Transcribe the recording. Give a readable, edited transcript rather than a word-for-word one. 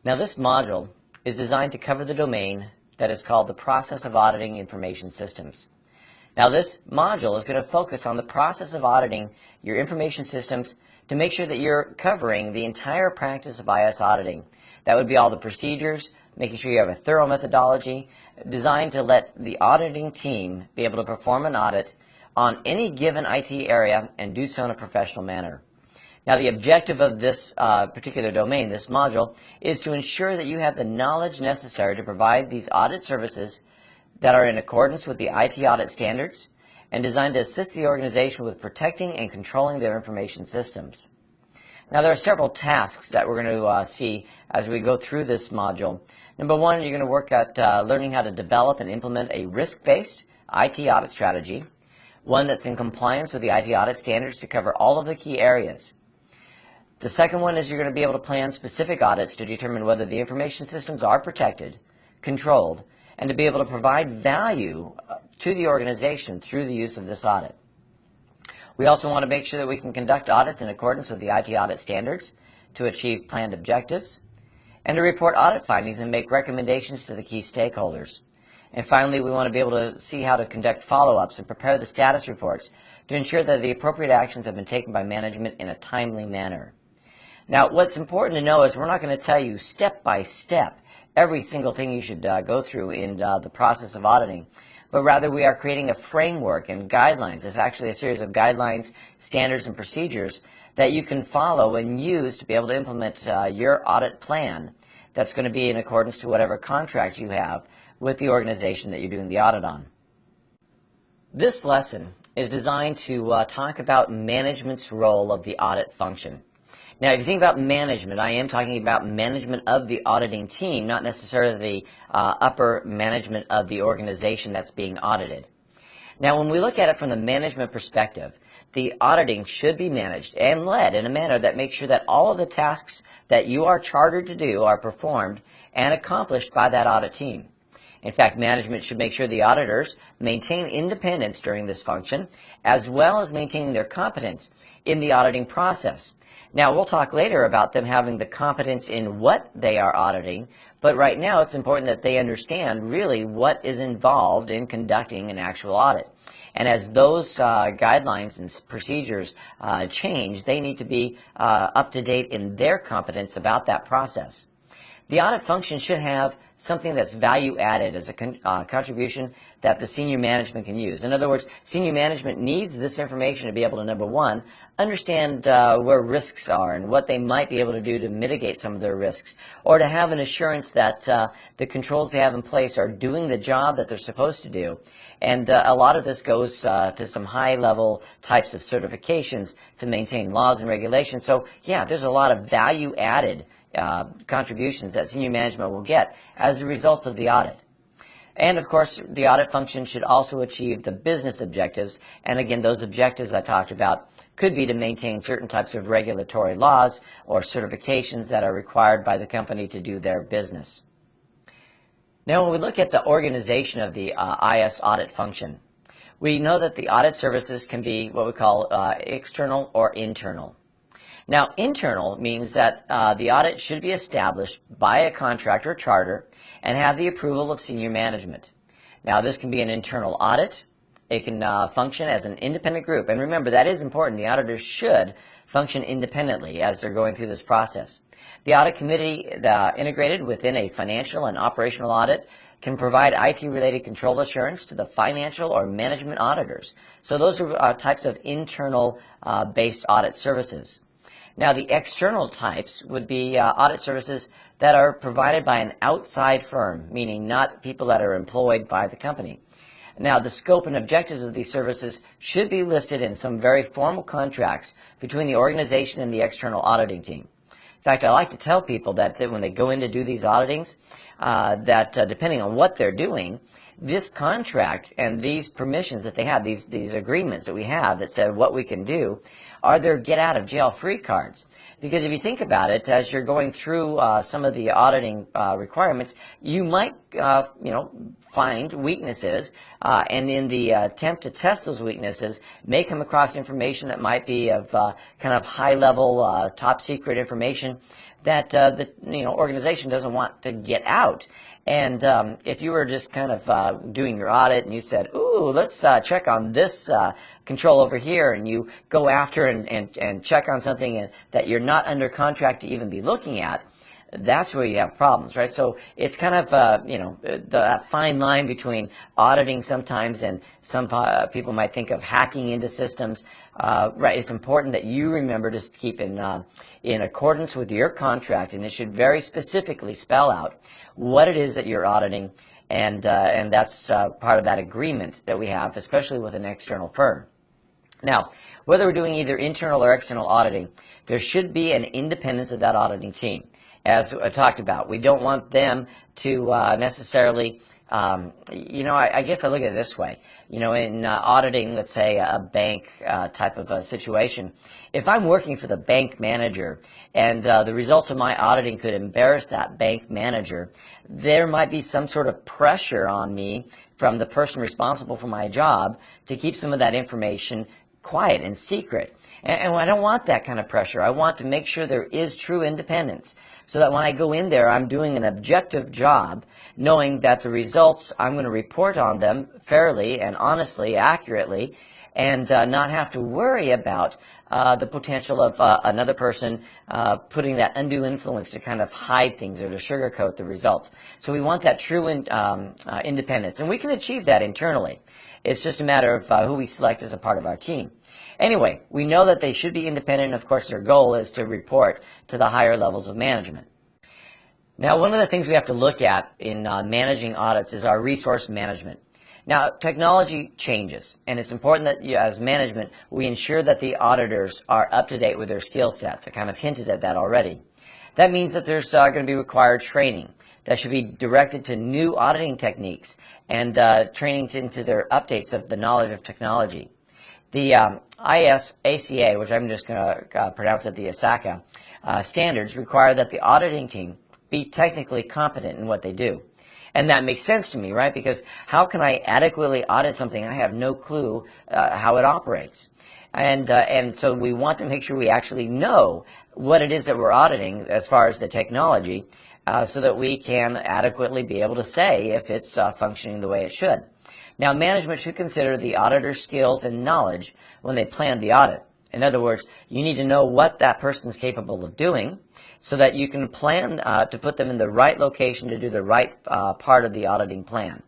Now this module is designed to cover the domain that is called the process of auditing information systems. Now this module is going to focus on the process of auditing your information systems to make sure that you're covering the entire practice of IS auditing. That would be all the procedures, making sure you have a thorough methodology designed to let the auditing team be able to perform an audit on any given IT area and do so in a professional manner. Now the objective of this particular domain, this module, is to ensure that you have the knowledge necessary to provide these audit services that are in accordance with the IT audit standards and designed to assist the organization with protecting and controlling their information systems. Now there are several tasks that we're going to see as we go through this module. Number one, you're going to work at learning how to develop and implement a risk-based IT audit strategy, one that's in compliance with the IT audit standards to cover all of the key areas. The second one is you're going to be able to plan specific audits to determine whether the information systems are protected, controlled, and to be able to provide value to the organization through the use of this audit. We also want to make sure that we can conduct audits in accordance with the IT audit standards to achieve planned objectives, and to report audit findings and make recommendations to the key stakeholders. And finally, we want to be able to see how to conduct follow-ups and prepare the status reports to ensure that the appropriate actions have been taken by management in a timely manner. Now, what's important to know is we're not going to tell you step by step every single thing you should go through in the process of auditing, but rather we are creating a framework and guidelines. It's actually a series of guidelines, standards, and procedures that you can follow and use to be able to implement your audit plan that's going to be in accordance to whatever contract you have with the organization that you're doing the audit on. This lesson is designed to talk about management's role of the audit function. Now, if you think about management, I am talking about management of the auditing team, not necessarily the upper management of the organization that's being audited. Now, when we look at it from the management perspective, the auditing should be managed and led in a manner that makes sure that all of the tasks that you are chartered to do are performed and accomplished by that audit team. In fact, management should make sure the auditors maintain independence during this function, as well as maintaining their competence in the auditing process. Now, we'll talk later about them having the competence in what they are auditing, but right now it's important that they understand really what is involved in conducting an actual audit. And as those guidelines and procedures change, they need to be up to date in their competence about that process. The audit function should have something that's value added as a contribution that the senior management can use. In other words, senior management needs this information to be able to, number one, understand where risks are and what they might be able to do to mitigate some of their risks, or to have an assurance that the controls they have in place are doing the job that they're supposed to do. And a lot of this goes to some high-level types of certifications to maintain laws and regulations. So, yeah, there's a lot of value-added contributions that senior management will get as a result of the audit. And of course, the audit function should also achieve the business objectives. And again, those objectives I talked about could be to maintain certain types of regulatory laws or certifications that are required by the company to do their business. Now, when we look at the organization of the IS audit function, we know that the audit services can be what we call external or internal. Now, internal means that the audit should be established by a contractor or charter and have the approval of senior management. Now, this can be an internal audit. It can function as an independent group. And remember, that is important. The auditors should function independently as they're going through this process. The audit committee integrated within a financial and operational audit can provide IT-related control assurance to the financial or management auditors. So those are types of internal-based audit services. Now, the external types would be audit services that are provided by an outside firm, meaning not people that are employed by the company. Now, the scope and objectives of these services should be listed in some very formal contracts between the organization and the external auditing team. In fact, I like to tell people that when they go in to do these auditings, depending on what they're doing, this contract and these permissions that they have, these agreements that we have that said what we can do, are their get-out-of-jail-free cards. Because if you think about it, as you're going through some of the auditing requirements, you might, find weaknesses, and in the attempt to test those weaknesses, may come across information that might be of kind of high-level, top-secret information that the organization doesn't want to get out. And if you were just kind of doing your audit and you said, ooh, let's check on this control over here, and you go after and check on something that you're not under contract to even be looking at, that's where you have problems, right? So it's kind of, the fine line between auditing sometimes, and some people might think of hacking into systems. Right? It's important that you remember to keep in accordance with your contract, and it should very specifically spell out what it is that you're auditing, and that's part of that agreement that we have, especially with an external firm. Now, whether we're doing either internal or external auditing, there should be an independence of that auditing team. As I talked about, we don't want them to necessarily, I guess I look at it this way. In auditing, let's say, a bank type of a situation, if I'm working for the bank manager and the results of my auditing could embarrass that bank manager, there might be some sort of pressure on me from the person responsible for my job to keep some of that information quiet and secret. And I don't want that kind of pressure. I want to make sure there is true independence, so that when I go in there, I'm doing an objective job, knowing that the results, I'm going to report on them fairly and honestly, accurately, and not have to worry about the potential of another person putting that undue influence to kind of hide things or to sugarcoat the results. So we want that true independence, and we can achieve that internally. It's just a matter of who we select as a part of our team. Anyway, we know that they should be independent. Of course, their goal is to report to the higher levels of management. Now, one of the things we have to look at in managing audits is our resource management. Now, technology changes, and it's important that as management, we ensure that the auditors are up to date with their skill sets. I kind of hinted at that already. That means that there's going to be required training that should be directed to new auditing techniques and training into their updates of the knowledge of technology. The ISACA, which I'm just going to pronounce it the ASACA, standards require that the auditing team be technically competent in what they do. And that makes sense to me, right? Because how can I adequately audit something I have no clue how it operates? And so we want to make sure we actually know what it is that we're auditing as far as the technology, so that we can adequately be able to say if it's functioning the way it should. Now, management should consider the auditor's skills and knowledge when they plan the audit. In other words, you need to know what that person's capable of doing so that you can plan to put them in the right location to do the right part of the auditing plan.